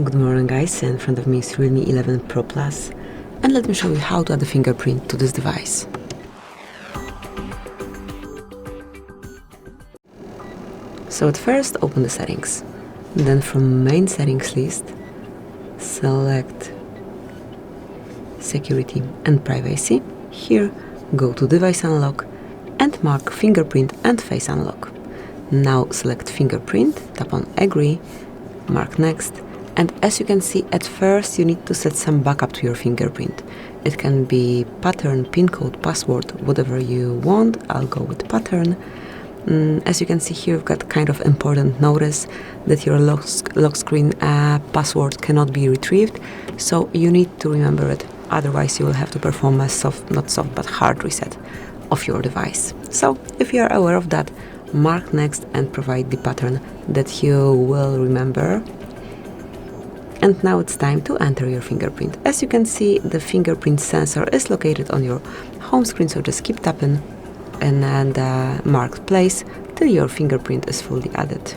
Good morning guys, in front of me is REALME 11 Pro Plus, and let me show you how to add a fingerprint to this device. So at first open the settings, then from main settings list select security and privacy. Here go to device unlock and mark fingerprint and face unlock. Now select fingerprint, tap on agree, mark next. And as you can see, at first you need to set some backup to your fingerprint. It can be pattern, pin code, password, whatever you want. I'll go with pattern. As you can see here, you've got kind of important notice that your lock screen password cannot be retrieved. So you need to remember it. Otherwise you will have to perform a hard reset of your device. So if you are aware of that, mark next and provide the pattern that you will remember. And now it's time to enter your fingerprint. As you can see, the fingerprint sensor is located on your home screen, so just keep tapping in the marked place till your fingerprint is fully added.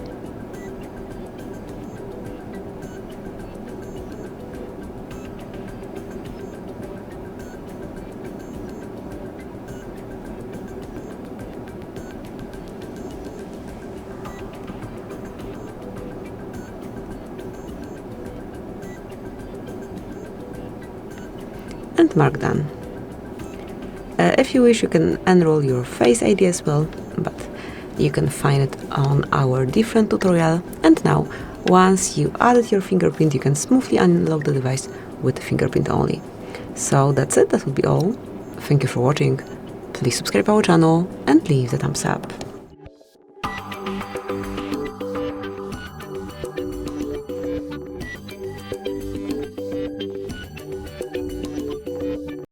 And mark done. If you wish, you can enroll your Face ID as well, but you can find it on our different tutorial. And now, once you added your fingerprint, you can smoothly unlock the device with the fingerprint only. So that's it, that will be all. Thank you for watching. Please subscribe our channel and leave the thumbs up.